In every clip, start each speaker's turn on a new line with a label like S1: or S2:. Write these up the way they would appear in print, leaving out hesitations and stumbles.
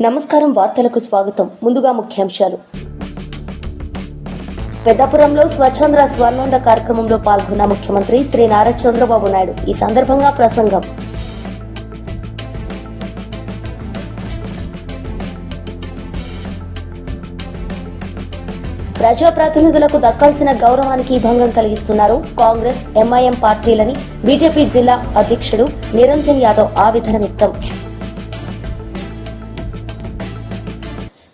S1: నమస్కారం. వార్తలకు స్వాగతం. ముందుగా ముఖ్యాంశాలు. పెద్దాపురంలో స్వచ్ఛంద్ర స్వర్ణాంద కార్యక్రమంలో పాల్గొన్న ముఖ్యమంత్రి శ్రీ నారా చంద్రబాబు నాయుడు. ఈ సందర్భంగా ప్రసంగం. ప్రజాప్రతినిధులకు దక్కాల్సిన గౌరవానికి భంగం కలిగిస్తున్నారు కాంగ్రెస్, ఎంఐఎం పార్టీలని బీజేపీ జిల్లా అధ్యక్షుడు నిరంజన్ యాదవ్ ఆవేదన వ్యక్తం.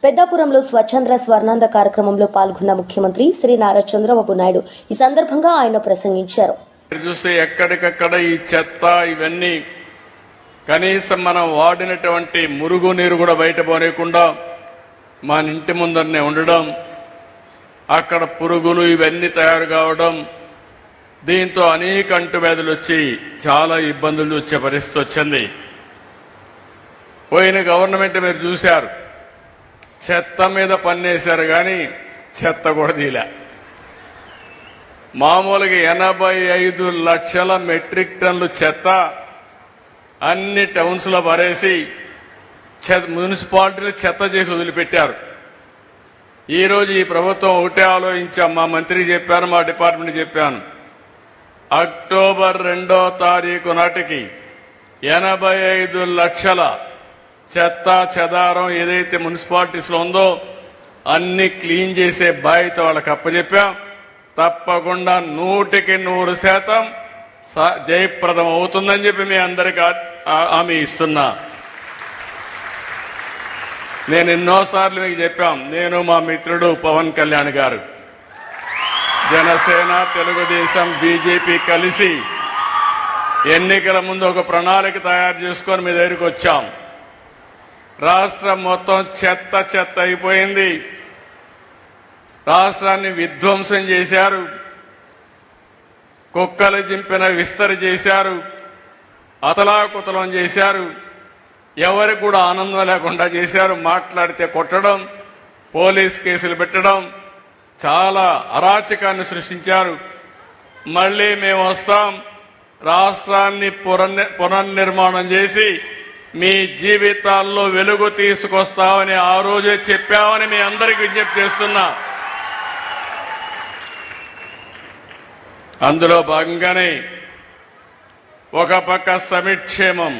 S1: పెద్దాపురంలో స్వచ్ఛంద్ర స్వర్ణాంద కార్యక్రమంలో పాల్గొన్న ముఖ్యమంత్రి శ్రీ నారా చంద్రబాబు నాయుడు. ఈ సందర్భంగా ఆయన ప్రసంగించారు.
S2: చూస్తే ఎక్కడికక్కడ ఈ చెత్త ఇవన్నీ కనీసం మనం వాడినటువంటి మురుగు నీరు కూడా బయట పోనీయకుండా మన ఇంటి ముందరనే ఉండడం, అక్కడ పురుగులు ఇవన్నీ తయారు కావడం, దీంతో అనేక అంటువ్యాధులు వచ్చి చాలా ఇబ్బందులు వచ్చే పరిస్థితి వచ్చింది. పోయిన గవర్నమెంట్ మీరు చూశారు, చెత్త మీద పన్నేశారు కానీ చెత్త కూడా తీలే. మామూలుగా 85 లక్షల మెట్రిక్ టన్నులు చెత్త అన్ని టౌన్స్ లో పరేసి మున్సిపాలిటీలు చెత్త చేసి వదిలిపెట్టారు. ఈ రోజు ఈ ప్రభుత్వం ఒకటే ఆలోచించాం. మా మంత్రి చెప్పాను, మా డిపార్ట్మెంట్ చెప్పాను, అక్టోబర్ 2వ తారీఖు నాటికి 85 లక్షల చెత్త చెదారం ఏదైతే మున్సిపాలిటీస్ లో ఉందో అన్ని క్లీన్ చేసే బాధ్యత వాళ్ళకి అప్పచెప్పాం. తప్పకుండా 100% జయప్రదం అవుతుందని చెప్పి మీ అందరికీ హామీ ఇస్తున్నా. నేను ఎన్నోసార్లు మీకు చెప్పాం, నేను మా మిత్రుడు పవన్ కళ్యాణ్ గారు జనసేన, తెలుగుదేశం, బీజేపీ కలిసి ఎన్నికల ముందు ఒక ప్రణాళిక తయారు చేసుకొని మీ దగ్గరికి వచ్చాం. రాష్ట్రం మొత్తం చెత్త చెత్త అయిపోయింది. రాష్ట్రాన్ని విధ్వంసం చేశారు, కుక్కలు చింపిన విస్తరి చేశారు, అతలాకుతలం చేశారు, ఎవరికి కూడా ఆనందం లేకుండా చేశారు. మాట్లాడితే కొట్టడం, పోలీస్ కేసులు పెట్టడం, చాలా అరాచకాన్ని సృష్టించారు. మళ్లీ మేము వస్తాం, రాష్ట్రాన్ని పునర్నిర్మాణం చేసి మీ జీవితాల్లో వెలుగు తీసుకొస్తామని ఆ రోజే చెప్పామని మీ అందరికీ విజ్ఞప్తి చేస్తున్నా. అందులో భాగంగానే ఒక పక్క సంక్షేమం,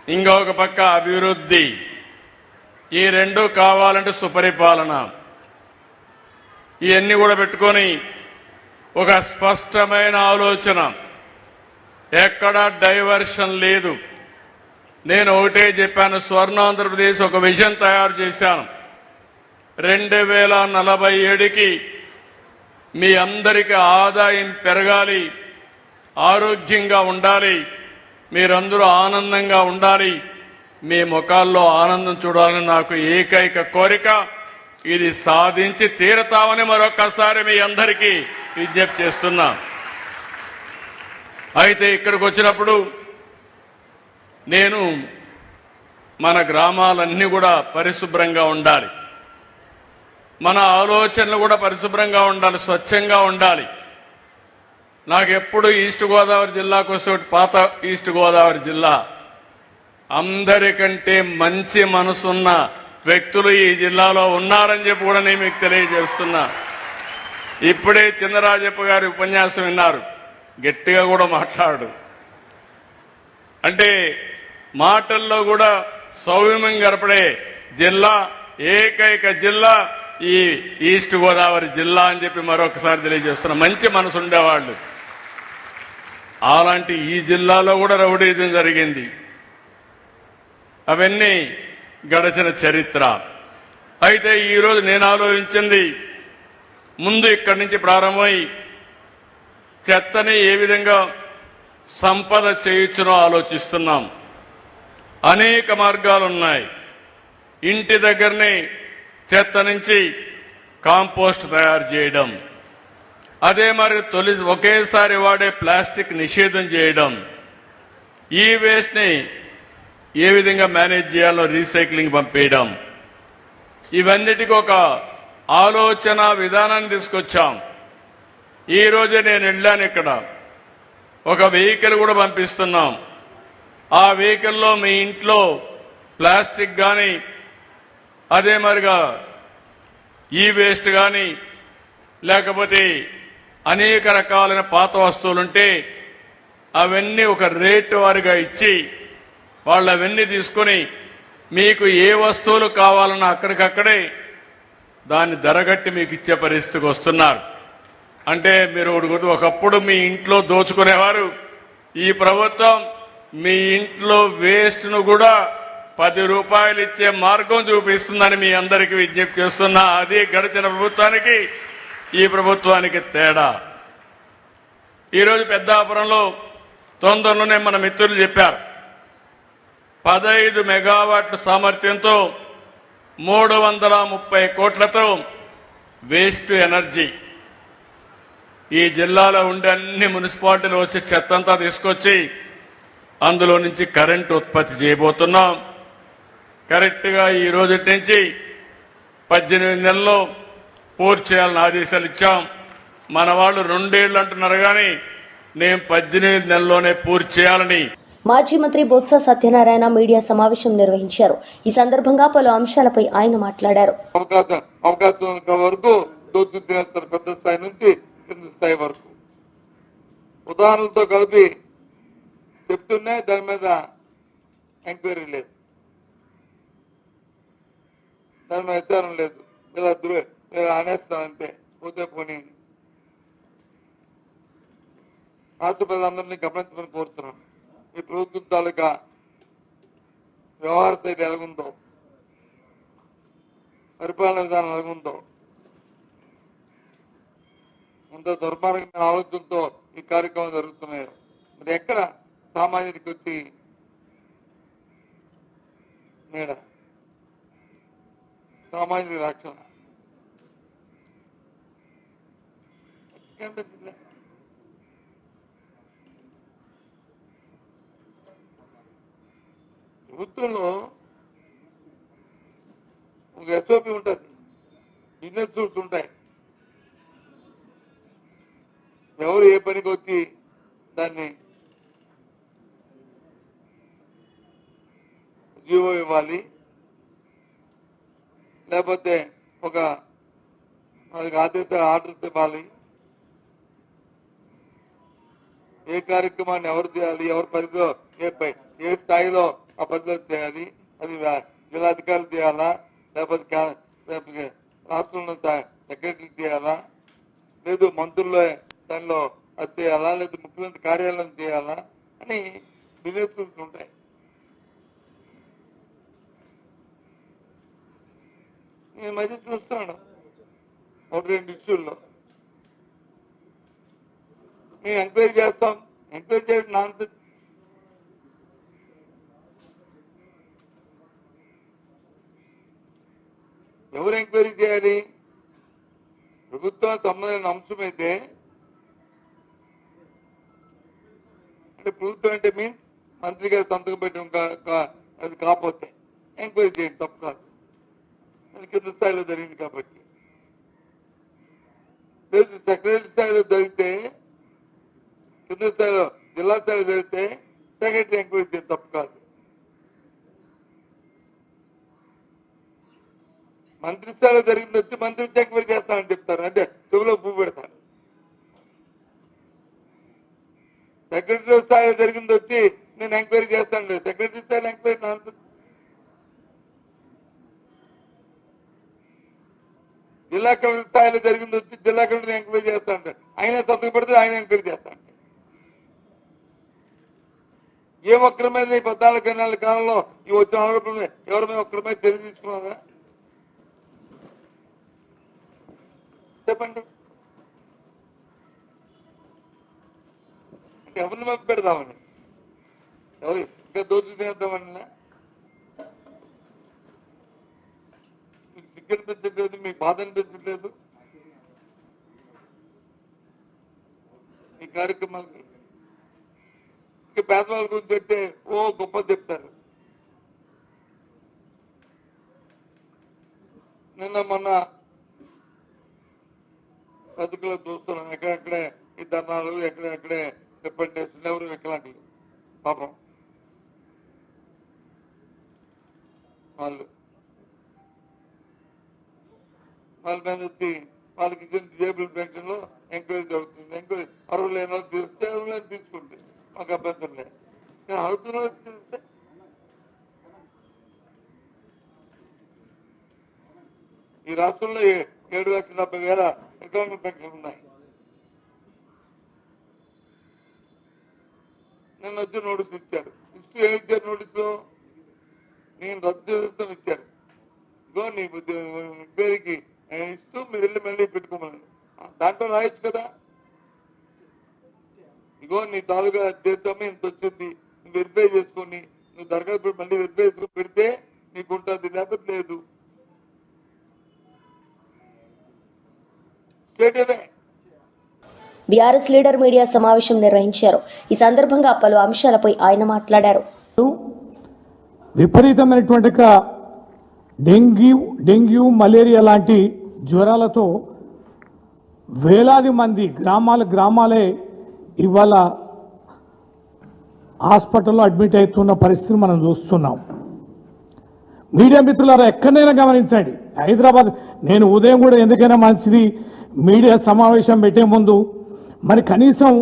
S2: ఇంకొక పక్క అభివృద్ధి, ఈ రెండు కావాలంటే సుపరిపాలన, ఇవన్నీ కూడా పెట్టుకొని ఒక స్పష్టమైన ఆలోచన, ఎక్కడా డైవర్షన్ లేదు. నేను ఒకటే చెప్పాను, స్వర్ణాంధ్రప్రదేశ్ ఒక విజన్ తయారు చేశాను. 2047కి మీ అందరికీ ఆదాయం పెరగాలి, ఆరోగ్యంగా ఉండాలి, మీరందరూ ఆనందంగా ఉండాలి, మీ ముఖాల్లో ఆనందం చూడాలని నాకు ఏకైక కోరిక. ఇది సాధించి తీరతామని మరొకసారి మీ అందరికీ విజ్ఞప్తి చేస్తున్నా. అయితే ఇక్కడికి వచ్చినప్పుడు నేను మన గ్రామాలన్నీ కూడా పరిశుభ్రంగా ఉండాలి, మన ఆలోచనలు కూడా పరిశుభ్రంగా ఉండాలి, స్వచ్ఛంగా ఉండాలి. నాకెప్పుడు ఈస్ట్ గోదావరి జిల్లాకు వస్తే పాత ఈస్ట్ గోదావరి జిల్లా, అందరికంటే మంచి మనసున్న వ్యక్తులు ఈ జిల్లాలో ఉన్నారని చెప్పి కూడా నేను మీకు తెలియజేస్తున్నా. ఇప్పుడే చిన్నరాజప్ప గారి ఉపన్యాసం విన్నారు, గట్టిగా కూడా మాట్లాడు అంటే మాటల్లో కూడా సౌమ్యం గడపడే జిల్లా, ఏకైక జిల్లా ఈ ఈస్ట్ గోదావరి జిల్లా అని చెప్పి మరొకసారి తెలియజేస్తున్నా. మంచి మనసు ఉండేవాళ్లు. అలాంటి ఈ జిల్లాలో కూడా రౌడీజం జరిగింది. అవన్నీ గడచిన చరిత్ర. అయితే ఈరోజు నేను ఆలోచించింది, ముందు ఇక్కడి నుంచి ప్రారంభమై చెత్తని ఏ విధంగా సంపద చేయొచ్చునో ఆలోచిస్తున్నాం. అనేక మార్గాలున్నాయి. ఇంటి దగ్గరనే చెత్త నుంచి కాంపోస్ట్ తయారు చేయడం, అదే మరి ఒకేసారి వాడే ప్లాస్టిక్ నిషేధం చేయడం, ఈ వేస్ట్ ని ఏ విధంగా మేనేజ్ చేయాలో రీసైక్లింగ్ పంపేయడం, ఇవన్నిటికీ ఒక ఆలోచన విధానాన్ని తీసుకొచ్చాం. ఈ రోజే నేను వెళ్ళాను, ఇక్కడ ఒక వెహికల్ కూడా పంపిస్తున్నాం. ఆ వెహికల్లో మీ ఇంట్లో ప్లాస్టిక్ కానీ అదే మరిగా ఈ వేస్ట్ కానీ లేకపోతే అనేక రకాలైన పాత వస్తువులుంటే అవన్నీ ఒక రేటు వారిగా ఇచ్చి వాళ్ళు అవన్నీ తీసుకొని మీకు ఏ వస్తువులు కావాలన్నా అక్కడికక్కడే దాన్ని ధరగట్టి మీకు ఇచ్చే పరిస్థితికి వస్తున్నారు. అంటే మీరు ఒకప్పుడు మీ ఇంట్లో దోచుకునేవారు, ఈ ప్రభుత్వం మీ ఇంట్లో వేస్ట్ ను కూడా 10 రూపాయలు ఇచ్చే మార్గం చూపిస్తుందని మీ అందరికీ విజ్ఞప్తి చేస్తున్నా. అది గడిచిన ప్రభుత్వానికి ఈ ప్రభుత్వానికి తేడా. ఈరోజు పెద్దాపురంలో తొందరలోనే మన మిత్రులు చెప్పారు, 15 మెగావాట్ల సామర్థ్యంతో 330 కోట్లతో వేస్ట్ ఎనర్జీ ఈ జిల్లాలో ఉండే అన్ని మున్సిపాలిటీలు వచ్చి చెత్తంతా తీసుకొచ్చి అందులో నుంచి కరెంటు ఉత్పత్తి చేయబోతున్నాం. కరెక్ట్ గా ఈ రోజు నుంచి 18 నెలల్లో పూర్తి చేయాలని ఆదేశాలు ఇచ్చాం. మన వాళ్ళు 2 ఏళ్లు అంటున్నారు కానీ నేను 18 నెలల్లోనే పూర్తి చేయాలని.
S1: మాజీ మంత్రి బొత్స సత్యనారాయణ మీడియా సమావేశం నిర్వహించారు. ఈ సందర్భంగా పలు అంశాలపై ఆయన మాట్లాడారు.
S3: అవకాశం వరకు దోచుకునేస్తారు, పెద్ద స్థాయి నుంచి కింద స్థాయి వరకు ఉదాహరణలతో కలిపి చెప్తున్నా దాని మీద ఎంక్వైరీ లేదు, దాని మీద విచారం లేదు. ఇలా అనేస్తాం అంతే, పోతే పోనీ. రాష్ట్ర ప్రజలందరినీ గమనించమని కోరుతున్నాను. ఈ ప్రభుత్వం తాలూకా వ్యవహార శైలి ఎలాగుందో, పరిపాలన విధానం ఎలాగుందో, అంత దుర్మార్గమైన ఆలోచనతో ఈ కార్యక్రమం జరుగుతున్నాయి. మరి ఎక్కడ సామాన్యుడికి వచ్చి నీడ, సామాన్యుడి రక్షణ కనిపించలే. ప్రభుత్వంలో ఒక ఎస్ఓపి ఉంటుంది, బిజినెస్ రూల్స్ ఉంటాయి. ఎవరు ఏ పనికి వచ్చి దాన్ని జీవో ఇవ్వాలి, లేకపోతే ఒక ఆదేశాలు ఆర్డర్స్ ఇవ్వాలి, ఏ కార్యక్రమాన్ని ఎవరు చేయాలి, ఎవరి పరిధిలో ఏ స్థాయిలో ఆ పరిధిలో చేయాలి, అది జిల్లాధికారులు చేయాలా, లేకపోతే రాష్ట్రంలో సెక్రటరీ చేయాలా, లేదు మంత్రుల్లో దానిలో అది చేయాలా, లేదు ముఖ్యమంత్రి కార్యాలయం చేయాలా అని బిజినెస్ రూల్స్ ఉంటాయి. నేను మధ్య చూస్తున్నాను 1-2 ఇష్యూల్లో మేము ఎంక్వైరీ చేస్తాం. ఎంక్వైరీ చేయడం నాన్సెన్స్. ఎవరు ఎంక్వైరీ చేయాలి? ప్రభుత్వం సంబంధించిన అంశం అయితే, అంటే ప్రభుత్వం అంటే మీన్స్ మంత్రి గారు సంతకం పెట్టడం అది కాకపోతే ఎంక్వైరీ చేయండి, తప్పు కాదు. అది కింద స్థాయిలో జరిగింది కాబట్టి. లేదు సెక్రటరీ స్థాయిలో జరిగితే, కింద స్థాయిలో జిల్లా స్థాయిలో జరిగితే సెక్రటరీ ఎంక్వైరీ చేయడం తప్పు కాదు. మంత్రి స్థాయిలో జరిగింది వచ్చి మంత్రి వచ్చి ఎంక్వైరీ చేస్తానని చెప్తారు, అంటే చెవులో పువ్వు పెడతారు. సెక్రటరీ స్థాయిలో జరిగింది వచ్చి నేను ఎంక్వైరీ చేస్తాను లేదు. సెక్రటరీ స్థాయిలో ఎంక్వైరీ నాన్సెన్స్. జిల్లా కలెక్టర్ స్థాయిలో జరిగింది వచ్చి జిల్లా కలెక్టర్ ఎంక్వైరీ చేస్తా అంటారు. ఆయన సంతకం పెడితే ఆయన ఎంక్వైరీ చేస్తా అంటారు. ఏ ఒక్కరి మీద ఈ 14 నెలల కాలంలో ఈ వచ్చిన ఆరోపణలు ఎవరి మీద ఒక్కరి మీద చర్య తీసుకున్నారా చెప్పండి. అంటే ఎవరిని మధ్య పెడదామని, ఎవరు ఇంకా దోచు తినేద్దామని మీకు సిగ్గు అనిపించట్లేదు, మీకు బాధ అనిపించట్లేదు ఈ కార్యక్రమాలకి. ఇంకా పేదవాళ్ళ గురించి చెప్తే ఓ గొప్ప చెప్తారు. నిన్న మొన్న బతుకులో చూస్తున్నాం, ఎక్కడెక్కడే ఈ ధర్నాలు, ఎక్కడెక్కడే రిప్రజెంటేషన్, ఎవరు వికలాంగులు పాపం. వాళ్ళ మీద వచ్చి వాళ్ళకి ఇచ్చిన డిజేబుల్ పెన్షన్ లో ఎంక్వైరీ జరుగుతుంది. ఎంక్వైరీ అర్హులు లేని వాళ్ళు తీస్తే అర్హులు లేని తీసుకుంటే మాకు అభ్యంతరం లేదు. కానీ అడుగుతున్న వాళ్ళు తీస్తే ఈ రాష్ట్రంలో 7,70,000 వికలాంగుల పెన్షన్లు ఉన్నాయి. నిన్న వచ్చి నోటీస్ ఇచ్చారు. ఇస్తూ ఏమి ఇచ్చారు? నోటీసులో నేను రద్దు చేస్తాం ఇచ్చారు. ఇగో నీ పేరుకి ఇస్తూ మీరు వెళ్ళి మళ్ళీ పెట్టుకోమని దాంట్లో రాయొచ్చు కదా. ఇగో నీ తాలూకా చేస్తాము ఇంత వచ్చింది, నువ్వు వెరిఫై చేసుకొని నువ్వు దరఖాస్తు మళ్ళీ వెరిఫై చేసుకుని పెడితే నీకు ఉంటుంది, లేకపోతే లేదు.
S1: బీఆర్ఎస్ లీడర్ మీడియా సమావేశం నిర్వహించారు. ఈ సందర్భంగా పలు అంశాలపై ఆయన మాట్లాడారు.
S4: విపరీతమైనటువంటి డెంగ్యూ మలేరియా లాంటి జ్వరాలతో వేలాది మంది గ్రామాలే ఇవాళ హాస్పిటల్లో అడ్మిట్ అవుతున్న పరిస్థితిని మనం చూస్తున్నాం. మీడియా మిత్రులారా ఎక్కడైనా గమనించండి. హైదరాబాద్ నేను ఉదయం కూడా ఎందుకైనా మంచిది మీడియా సమావేశం పెట్టే ముందు మరి కనీసం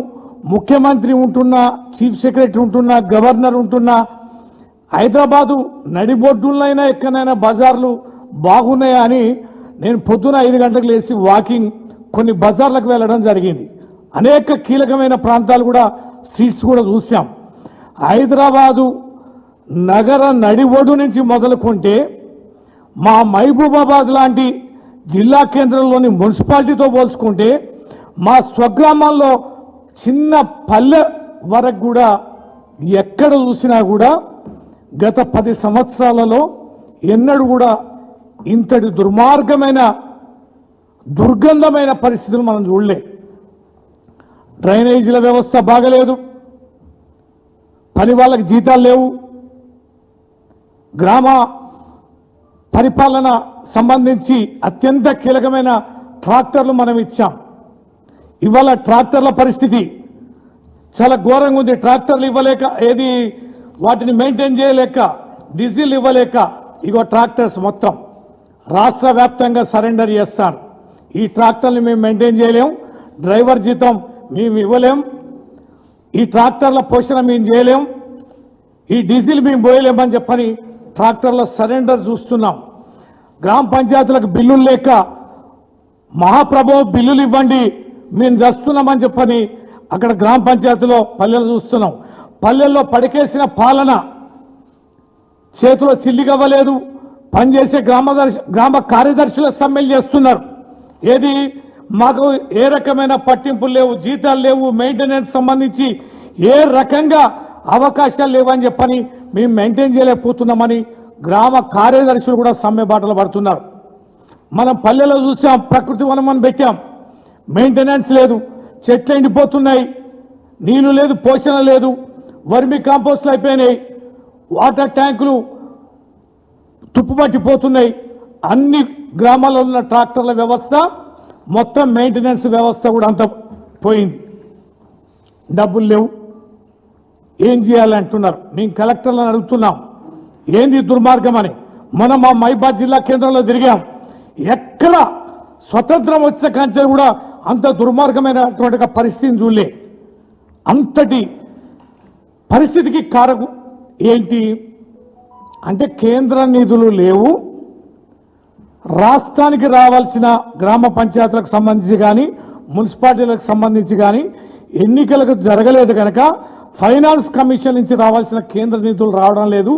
S4: ముఖ్యమంత్రి ఉంటున్నా, చీఫ్ సెక్రటరీ ఉంటున్నా, గవర్నర్ ఉంటున్నా హైదరాబాదు నడిబొడ్డులైనా ఎక్కడైనా బజార్లు బాగున్నాయా అని నేను పొద్దున 5 గంటలకు లేచి వాకింగ్ కొన్ని బజార్లకు వెళ్ళడం జరిగింది. అనేక కీలకమైన ప్రాంతాలు కూడా స్ట్రీట్స్ కూడా చూసాం. హైదరాబాదు నగర నడిబొడ్డు నుంచి మొదలుకుంటే మా మహబూబాబాద్ లాంటి జిల్లా కేంద్రంలోని మున్సిపాలిటీతో పోల్చుకుంటే మా స్వగ్రామాల్లో చిన్న పల్లె వరకు కూడా ఎక్కడ చూసినా కూడా గత 10 సంవత్సరాలలో ఎన్నడూ కూడా ఇంతటి దుర్గంధమైన పరిస్థితులు మనం చూడలే. డ్రైనేజీల వ్యవస్థ బాగలేదు, పని వాళ్ళకి జీతాలు లేవు, గ్రామ పరిపాలన సంబంధించి అత్యంత కీలకమైన ట్రాక్టర్లు మనం ఇచ్చాం. ఇవాళ ట్రాక్టర్ల పరిస్థితి చాలా ఘోరంగా ఉంది. ట్రాక్టర్లు ఇవ్వలేక వాటిని మెయింటైన్ చేయలేక, డీజిల్ ఇవ్వలేక ఇగో ట్రాక్టర్స్ మొత్తం రాష్ట్ర వ్యాప్తంగా సరెండర్ చేస్తాను. ఈ ట్రాక్టర్ని మేము మెయింటైన్ చేయలేం, డ్రైవర్ జీతం మేము ఇవ్వలేం, ఈ ట్రాక్టర్ల పోషణ మేము చేయలేం, ఈ డీజిల్ మేము పోయలేమని చెప్పని ట్రాక్టర్ల సరెండర్ చూస్తున్నాం. గ్రామ పంచాయతీలకు బిల్లులు లేక మహాప్రభు బిల్లులు ఇవ్వండి మేము చేస్తున్నామని చెప్పని అక్కడ గ్రామ పంచాయతీలో పల్లెలు చూస్తున్నాం. పల్లెల్లో పడికేసిన పాలన చేతిలో చిల్లిగవ్వలేదు. పనిచేసే గ్రామ కార్యదర్శుల సమ్మెలు చేస్తున్నారు. మాకు ఏ రకమైన పట్టింపులు లేవు, జీతాలు లేవు, మెయింటెనెన్స్ సంబంధించి ఏ రకంగా అవకాశాలు లేవని చెప్పని మేము మెయింటైన్ చేయలేకపోతున్నామని గ్రామ కార్యదర్శులు కూడా సమ్మె బాటలు పడుతున్నారు. మనం పల్లెలో చూసాం, ప్రకృతి వనం అని పెట్టాం, మెయింటెనెన్స్ లేదు, చెట్లు ఎండిపోతున్నాయి, నీళ్లు లేదు, పోషణ లేదు, వర్మి కాంపోస్ట్లు అయిపోయినాయి, వాటర్ ట్యాంకులు తుప్పుపట్టిపోతున్నాయి. అన్ని గ్రామాల్లో ఉన్న ట్రాక్టర్ల వ్యవస్థ మొత్తం మెయింటెనెన్స్ వ్యవస్థ కూడా అంత పోయింది. డబ్బులు లేవు, ఏం చేయాలంటున్నారు. మేము కలెక్టర్లను అడుగుతున్నాం ఏంది దుర్మార్గం అని. మనం మా మహిబాద్ జిల్లా కేంద్రంలో తిరిగాం. ఎక్కడ స్వతంత్రం వచ్చిన కంచెలు కూడా అంత దుర్మార్గమైనటువంటి పరిస్థితిని చూడలే. అంతటి పరిస్థితికి కారణం ఏంటి అంటే కేంద్ర నిధులు లేవు, రాష్ట్రానికి రావాల్సిన గ్రామ పంచాయతీలకు సంబంధించి కానీ మున్సిపాలిటీలకు సంబంధించి కానీ ఎన్నికలకు జరగలేదు కనుక ఫైనాన్స్ కమిషన్ నుంచి రావాల్సిన కేంద్ర నిధులు రావడం లేదు.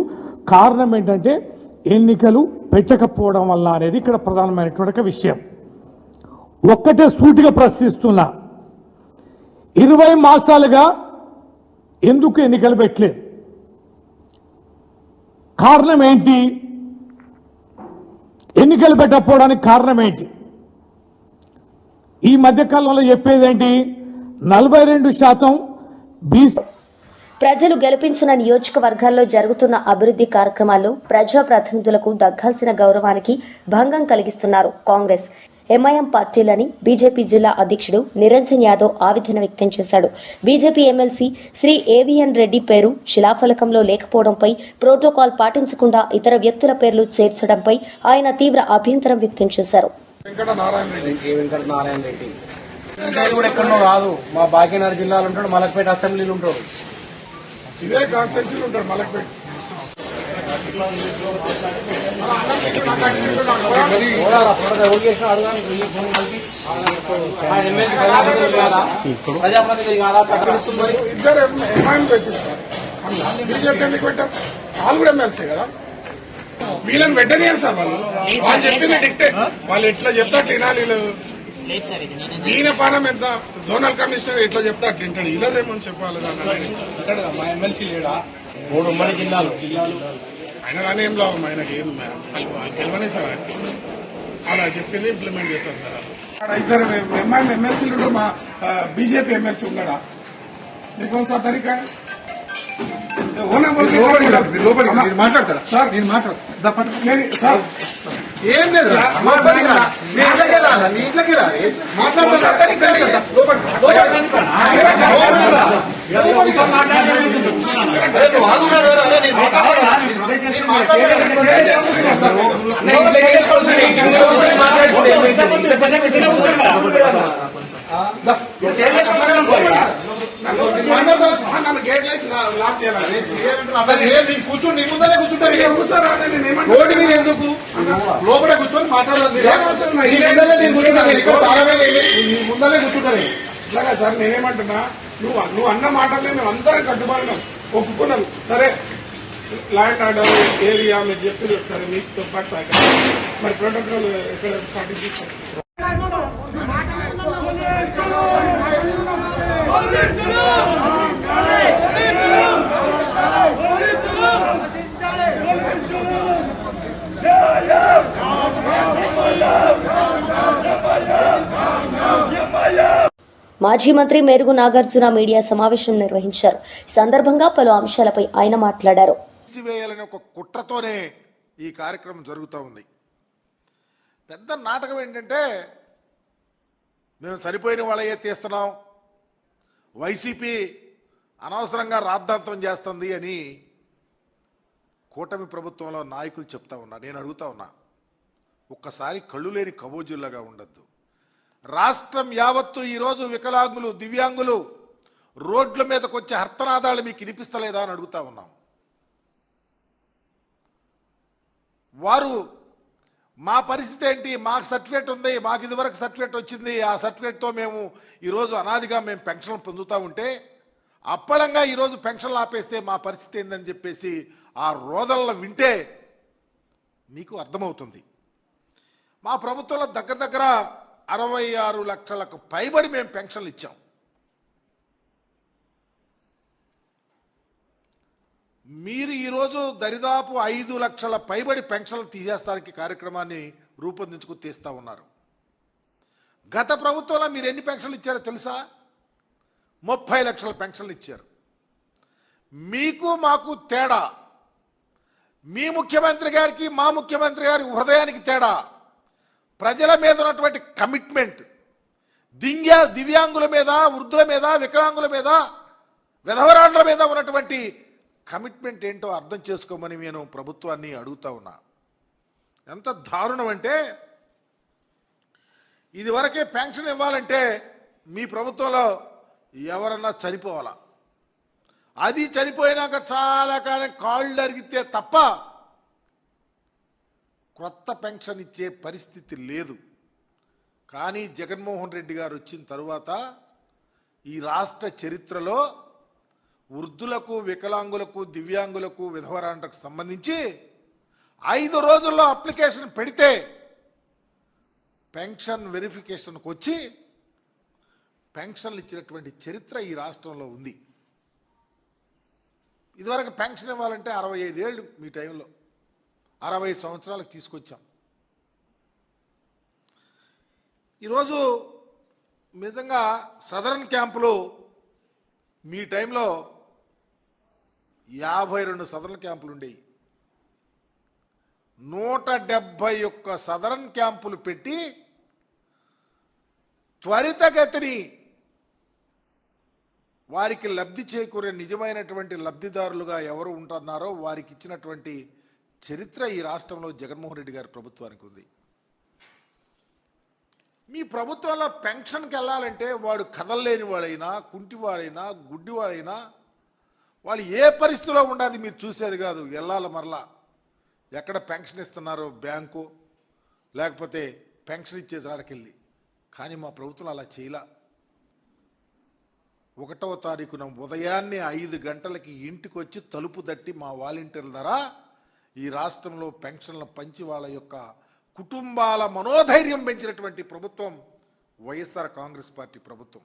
S4: కారణం ఏంటంటే ఎన్నికలు పెట్టకపోవడం వల్ల అనేది ఇక్కడ ప్రధానమైనటువంటి విషయం. ఒక్కటే సూటిగా ప్రశ్నిస్తున్నా, 20 మాసాలుగా ఎందుకు ఎన్నికలు పెట్టలేదు? కారణం ఏంటి? ఎన్నికలు పెట్టకపోవడానికి కారణం ఏంటి? ఈ మధ్యకాలంలో చెప్పేదేంటి? 42% బీసీ
S1: ప్రజలు గెలిపించిన నియోజకవర్గాల్లో జరుగుతున్న అభివృద్ధి కార్యక్రమాల్లో ప్రజాప్రతినిధులకు దక్కాల్సిన గౌరవానికి భంగం కలిగిస్తున్నారు కాంగ్రెస్ ఎంఐఎం పార్టీలని బీజేపీ జిల్లా అధ్యక్షుడు నిరంజన్ యాదవ్ ఆవేదన వ్యక్తం చేశాడు. BJP MLC Shri AVN Reddy పేరు శిలాఫలకంలో లేకపోవడంపై, ప్రోటోకాల్ పాటించకుండా ఇతర వ్యక్తుల పేర్లు చేర్చడంపై ఆయన తీవ్ర అభ్యంతరం వ్యక్తం చేశారు.
S5: వెంకటనారాయణ రెడ్డి కూడా ఎక్కడో కాదు, మా భాగ్యనగర్ జిల్లాలో ఉంటాడు, మలక్పేట అసెంబ్లీలో ఉంటాడు,
S6: ఇదే కాన్స్టిట్యూన్సీలో ఉంటాడు మలక్పేట. ఇద్దరు ఎంఐఎం పెట్టిస్తారు, బీజేపీ ఎందుకు పెట్టారు? వాళ్ళు కూడా ఎమ్మెల్సీ కదా, వీళ్ళని పెట్టనియారు సార్. వాళ్ళు చెప్పింది డిక్టేట్, వాళ్ళు ఎట్లా చెప్తా అట్లా వినాలి. ఈయన పానం ఎంత జోనల్ కమిషనర్ ఎట్లా చెప్తా అట్లా వింటాడు, ఇలాదేమని చెప్పాలి.
S5: మా ఎమ్మెల్సీ లేడా? 3 ఉమ్మడి జిల్లాలు
S6: ఆయన కానీ ఏం లాభం, ఆయనకి ఏం గెలవనే సార్. అలా చెప్పింది ఇంప్లిమెంట్ చేస్తారు సార్. అక్కడ ఇద్దరు ఎంఐఎం ఎమ్మెల్సీలు ఉంటారు, మా బీజేపీ ఎమ్మెల్సీ ఉన్నాడా? నీకు సార్ తరీకా
S7: మాట్లాడతారా సార్? నేను మాట్లాడతా
S6: సార్,
S7: ఏం లేదు, నీ ఇంట్లోకి రాలి
S6: నన్ను గేట్ వేసి లాక్ చేయాలి.
S7: కూర్చొని నీ ముందరే కూర్చుంటారు, రోడ్డు మీద ఎందుకు లోపల కూర్చొని మాట్లాడదు. ముందరే కూర్చుంటారు.
S6: ఇలాగా సార్ నేనేమంటున్నా, నువ్వు అన్న మాటలే మేము అందరం కట్టుబడినాం, ఒప్పుకున్నాం. సరే ల్యాండ్ ఆర్డర్ ఏరియా మీరు చెప్పి సరే మీతో పాటు సహకారం, మరి ప్రోటోకాల్ ఎక్కడ పాటించారు?
S1: మాజీ మంత్రి మేరుగు నాగార్జున మీడియా సమావేశం నిర్వహించారు. ఈ సందర్భంగా పలు అంశాలపై ఆయన మాట్లాడారు.
S6: తీసివేయాలనే ఒక కుట్రతోనే ఈ కార్యక్రమం జరుగుతూ ఉంది. పెద్ద నాటకం ఏంటంటే, మేము చనిపోయిన వాళ్ళే తీస్తున్నాం, వైసీపీ అనవసరంగా రాద్ధాంతం చేస్తుంది అని కూటమి ప్రభుత్వంలో నాయకులు చెప్తా ఉన్నా. నేను అడుగుతా ఉన్నా, ఒక్కసారి కళ్ళు లేని కబోజుల్లాగా ఉండద్దు. రాష్ట్రం యావత్తు ఈరోజు వికలాంగులు, దివ్యాంగులు రోడ్ల మీదకి వచ్చే హర్తనాదాలు మీకు వినిపిస్తలేదా అని అడుగుతా ఉన్నాం. వారు మా పరిస్థితి ఏంటి, మాకు సర్టిఫికేట్ ఉంది, మాకు ఇదివరకు సర్టిఫికేట్ వచ్చింది, ఆ సర్టిఫికేట్తో మేము ఈరోజు అనాదిగా మేము పెన్షన్లు పొందుతూ ఉంటే అప్పళంగా ఈరోజు పెన్షన్లు ఆపేస్తే మా పరిస్థితి ఏందని చెప్పేసి ఆ రోదనలు వింటే మీకు అర్థమవుతుంది. మా ప్రభుత్వంలో దగ్గర 66 లక్షలకు పైబడి మేము పెన్షన్లు ఇచ్చాం. మీరు ఈరోజు దరిదాపు 5 లక్షల పైబడి పెన్షన్లు తీసేస్తానికి కార్యక్రమాన్ని రూపొందించుకు తీస్తూ ఉన్నారు. గత ప్రభుత్వంలో మీరు ఎన్ని పెన్షన్లు ఇచ్చారో తెలుసా? 30 లక్షల పెన్షన్లు ఇచ్చారు. మీకు మాకు తేడా, మీ ముఖ్యమంత్రి గారికి మా ముఖ్యమంత్రి గారి హృదయానికి తేడా, ప్రజల మీద ఉన్నటువంటి కమిట్మెంట్, దివ్యాంగుల మీద, వృద్ధుల మీద, వికలాంగుల మీద, విధవరాండ్ల మీద ఉన్నటువంటి కమిట్మెంట్ ఏంటో అర్థం చేసుకోమని నేను ప్రభుత్వాన్ని అడుగుతా ఉన్నా. ఎంత దారుణం అంటే, ఇదివరకే పెన్షన్ ఇవ్వాలంటే మీ ప్రభుత్వంలో ఎవరన్నా చనిపోవాలా, అది చనిపోయినాక చాలా కాలం కాళ్ళు అరిగితే తప్ప కొత్త పెన్షన్ ఇచ్చే పరిస్థితి లేదు. కానీ జగన్మోహన్ రెడ్డి గారు వచ్చిన తరువాత ఈ రాష్ట్ర చరిత్రలో వృద్ధులకు, వికలాంగులకు, దివ్యాంగులకు, విధవరాండ్రకు సంబంధించి 5 రోజుల్లో అప్లికేషన్ పెడితే పెన్షన్ వెరిఫికేషన్కి వచ్చి పెన్షన్లు ఇచ్చినటువంటి చరిత్ర ఈ రాష్ట్రంలో ఉంది. ఇదివరకు పెన్షన్ ఇవ్వాలంటే 65 ఏళ్ళు, మీ టైంలో 60 సంవత్సరాలకు తీసుకొచ్చాం. ఈరోజు నిజంగా సదరన్ క్యాంపులు మీ టైంలో 52 సదరన్ క్యాంపులు ఉండేవి. 171 సదరన్ క్యాంపులు పెట్టి త్వరితగతిని వారికి లబ్ధి చేకూరే నిజమైనటువంటి లబ్ధిదారులుగా ఎవరు ఉంటున్నారో వారికి ఇచ్చినటువంటి చరిత్ర ఈ రాష్ట్రంలో జగన్మోహన్ రెడ్డి గారి ప్రభుత్వానికి ఉంది. మీ ప్రభుత్వంలో పెన్షన్కి వెళ్ళాలంటే వాడు కదలలేని వాడైనా, కుంటివాడైనా, గుడ్డివాడైనా వాళ్ళు ఏ పరిస్థితిలో ఉండాలి మీరు చూసేది కాదు. వెళ్ళాలి మరలా ఎక్కడ పెన్షన్ ఇస్తున్నారో బ్యాంకు లేకపోతే పెన్షన్ ఇచ్చేసి ఆడకెళ్ళి. కానీ మా ప్రభుత్వం అలా చేయలా. 1వ తారీఖున ఉదయాన్నే 5 గంటలకి ఇంటికి వచ్చి తలుపు తట్టి మా వాలంటీర్ల ద్వారా ఈ రాష్ట్రంలో పెన్షన్ల పంచి వాళ్ళ యొక్క కుటుంబాల మనోధైర్యం పెంచినటువంటి ప్రభుత్వం వైఎస్ఆర్ కాంగ్రెస్ పార్టీ ప్రభుత్వం.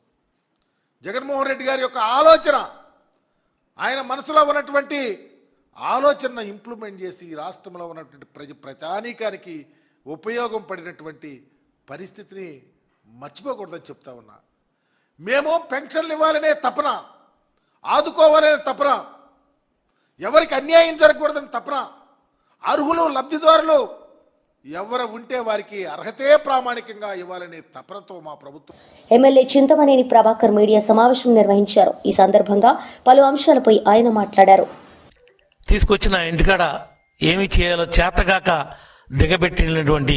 S6: జగన్మోహన్ రెడ్డి గారి యొక్క ఆలోచన, ఆయన మనసులో ఉన్నటువంటి ఆలోచన ఇంప్లిమెంట్ చేసి ఈ రాష్ట్రంలో ఉన్నటువంటి ప్రజానీకానికి ఉపయోగం పడినటువంటి పరిస్థితిని మర్చిపోకూడదని చెప్తా ఉన్నా. మేము పెన్షన్లు ఇవ్వాలనే తపన, ఆదుకోవాలనే తపన, ఎవరికి అన్యాయం జరగకూడదని తపన, అర్హులు లబ్ధిదారులు ఎవరు ఉంటే వారికి అర్హతే ప్రామాణికంగా ఇవ్వాలనే తపనతో మా ప్రభుత్వం.
S1: ఎమ్మెల్యే చింతమనేని ప్రభాకర్ మీడియా సమావేశం నిర్వహించారు. ఈ సందర్భంగా పలు అంశాలపై ఆయన మాట్లాడారు.
S8: తీసుకొచ్చిన ఇంటికాడ ఏమి చేయాలో చేతగాక దిగబెట్టినటువంటి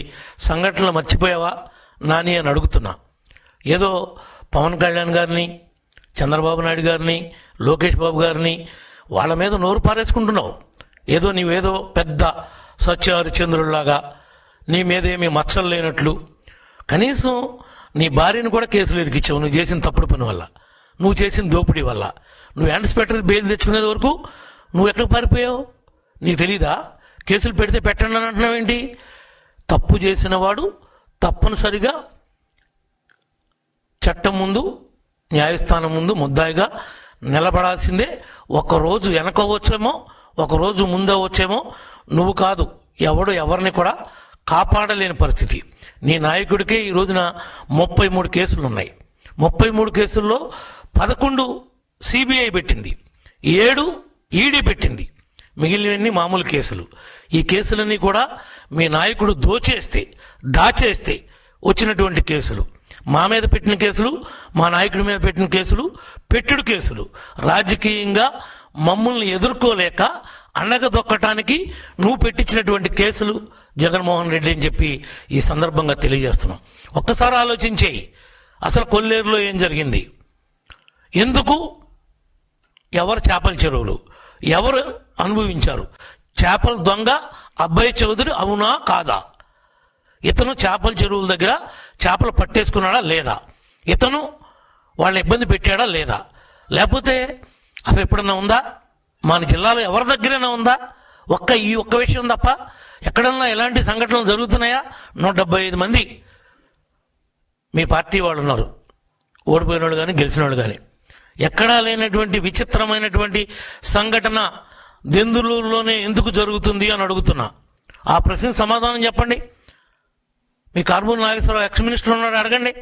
S8: సంఘటనలు మర్చిపోయావా నాని అని అడుగుతున్నా. ఏదో పవన్ కళ్యాణ్ గారిని, చంద్రబాబు నాయుడు గారిని, లోకేష్ బాబు గారిని వాళ్ళ మీద నోరు పారేసుకుంటున్నావు. ఏదో నీవేదో పెద్ద సత్యహరిచంద్రుల్లాగా నీ మీదేమీ మచ్చలు లేనట్లు. కనీసం నీ భార్యను కూడా కేసులు ఇరికిచ్చావు నువ్వు చేసిన తప్పుడు పని వల్ల, నువ్వు చేసిన దోపిడీ వల్ల. నువ్వు ఇన్స్పెక్టర్ బెయిల్ తెచ్చుకునేది వరకు నువ్వు ఎక్కడికి పారిపోయావు నీకు తెలీదా? కేసులు పెడితే పెట్టండి అని అంటున్నావు ఏంటి? తప్పు చేసిన వాడు తప్పనిసరిగా చట్టం ముందు, న్యాయస్థానం ముందు ముద్దాయిగా నిలబడాల్సిందే. ఒకరోజు వెనకవచ్చేమో, ఒకరోజు ముందవచ్చేమో, నువ్వు కాదు ఎవడు ఎవరిని కూడా కాపాడలేని పరిస్థితి. నీ నాయకుడికే ఈ రోజున 33 కేసులు ఉన్నాయి. 33 కేసుల్లో 11 సిబిఐ పెట్టింది, 7 ఈడీ పెట్టింది, మిగిలినవన్నీ మామూలు కేసులు. ఈ కేసులన్నీ కూడా మీ నాయకుడు దాచేస్తే వచ్చినటువంటి కేసులు. మా మీద పెట్టిన కేసులు, మా నాయకుడి మీద పెట్టిన కేసులు పెట్టుడు కేసులు. రాజకీయంగా మమ్మల్ని ఎదుర్కోలేక అణగదొక్కటానికి నువ్వు పెట్టించినటువంటి కేసులు జగన్మోహన్ రెడ్డి అని చెప్పి ఈ సందర్భంగా తెలియజేస్తున్నాం. ఒక్కసారి ఆలోచించేయి, అసలు కొల్లేరులో ఏం జరిగింది? ఎందుకు? ఎవరు చేపల చెరువులు ఎవరు అనుభవించారు? చేపల దొంగ అబ్బాయి చౌదరి అవునా కాదా? ఇతను చేపల చెరువుల దగ్గర చేపలు పట్టేసుకున్నాడా లేదా? ఇతను వాళ్ళని ఇబ్బంది పెట్టాడా లేదా? లేకపోతే అసలు ఎప్పుడన్నా ఉందా? మన జిల్లాలో ఎవరి దగ్గరైనా ఉందా? ఈ ఒక్క విషయం తప్ప ఎక్కడన్నా ఎలాంటి సంఘటనలు జరుగుతున్నాయా? 175 మంది మీ పార్టీ వాళ్ళు ఉన్నారు, ఓడిపోయిన వాళ్ళు కానీ గెలిచిన వాళ్ళు కానీ. ఎక్కడా లేనటువంటి విచిత్రమైనటువంటి సంఘటన దెందులూరులోనే ఎందుకు జరుగుతుంది అని అడుగుతున్నా. ఆ ప్రశ్నకు సమాధానం చెప్పండి. మీ కార్మూరి నాగేశ్వరరావు ఎక్స్ మినిస్టర్ ఉన్నాడు, అడగండి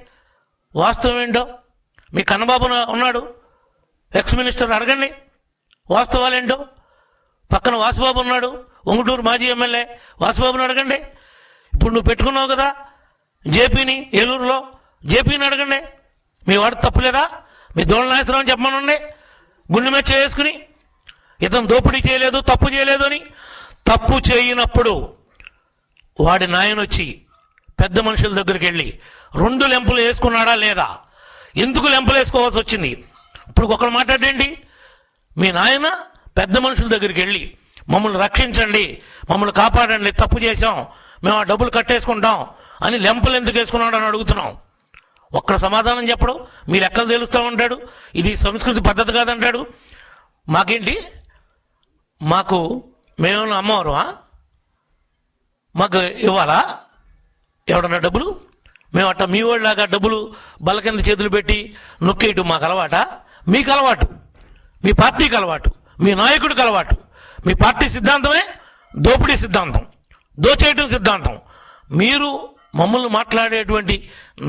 S8: వాస్తవం ఏంటో. మీ కన్నబాబు ఉన్నాడు ఎక్స్ మినిస్టర్, అడగండి వాస్తవాలేంటో. పక్కన వాసుబాబు ఉన్నాడు, ఉంగుటూరు మాజీ ఎమ్మెల్యే, వాసుబాబుని అడగండి. ఇప్పుడు నువ్వు పెట్టుకున్నావు కదా జేపీని, ఏలూరులో జేపీని అడగండి. మీ వాడు తప్పులేదా? మీ దోళ నాగేశ్వరరావు చెప్పమనండి, గుండె మీద చేసుకుని ఇతను దోపిడీ చేయలేదు, తప్పు చేయలేదు అని. తప్పు చేయనప్పుడు వాడి నాయన వచ్చి పెద్ద మనుషుల దగ్గరికి వెళ్ళి 2 లెంపులు వేసుకున్నాడా లేదా? ఎందుకు లెంపులు వేసుకోవాల్సి వచ్చింది? ఇప్పుడు ఒకరు మాట్లాడేంటి? మీ నాయన పెద్ద మనుషుల దగ్గరికి వెళ్ళి మమ్మల్ని రక్షించండి, మమ్మల్ని కాపాడండి, తప్పు చేశాం, మేము ఆ డబ్బులు కట్టేసుకుంటాం అని లెంపులు ఎందుకు వేసుకున్నాడు అని అడుగుతున్నాం. ఒక్కడ సమాధానం చెప్పడు. మీ లెక్కలు తెలుస్తూ ఉంటాడు, ఇది సంస్కృతి పద్ధతి కాదంటాడు. మాకేంటి? మేమేమన్నా అమ్మవారు? మాకు ఇవ్వాలా ఎవడన్నా డబ్బులు? మేము అట్ట మీ వాళ్ళలాగా డబ్బులు బల్ల కింద చేతులు పెట్టి నొక్కేయటం మాకు అలవాట? మీకు అలవాటు, మీ పార్టీకి అలవాటు, మీ నాయకుడికి అలవాటు. మీ పార్టీ సిద్ధాంతమే దోపిడీ సిద్ధాంతం, దోచేయటం సిద్ధాంతం. మీరు మమ్మల్ని మాట్లాడేటువంటి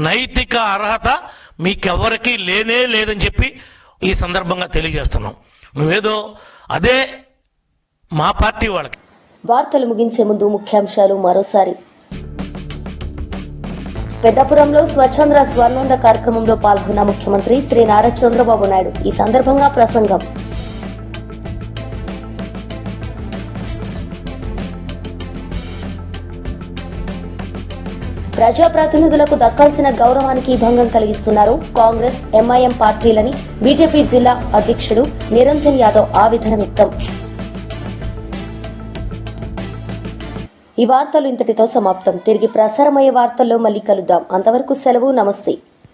S8: నైతిక అర్హత మీకెవరికి లేనే లేదని చెప్పి ఈ సందర్భంగా తెలియజేస్తున్నాం. నువ్వేదో అదే మా పార్టీ వాళ్ళకి.
S1: వార్తలు ముగించే ముందు ముఖ్యాంశాలు మరోసారి. పెద్దపురంలో స్వచ్ఛంద్ర స్వర్ణోంద కార్యక్రమంలో పాల్గొన్న ముఖ్యమంత్రి శ్రీ నారా చంద్రబాబు నాయుడు. ఈ సందర్భంగా ప్రసంగం. ప్రజాప్రతినిధులకు దక్కాల్సిన గౌరవానికి భంగం కలిగిస్తున్నారు కాంగ్రెస్, ఎంఐఎం పార్టీలని బీజేపీ జిల్లా అధ్యక్షుడు నిరంజన్ యాదవ్ ఆవేదన వ్యక్తం. ఈ వార్తలు ఇంతటితో సమాప్తం. తిరిగి ప్రసారమయ్యే వార్తల్లో మళ్ళీ కలుద్దాం. అంతవరకు సెలవు. నమస్తే.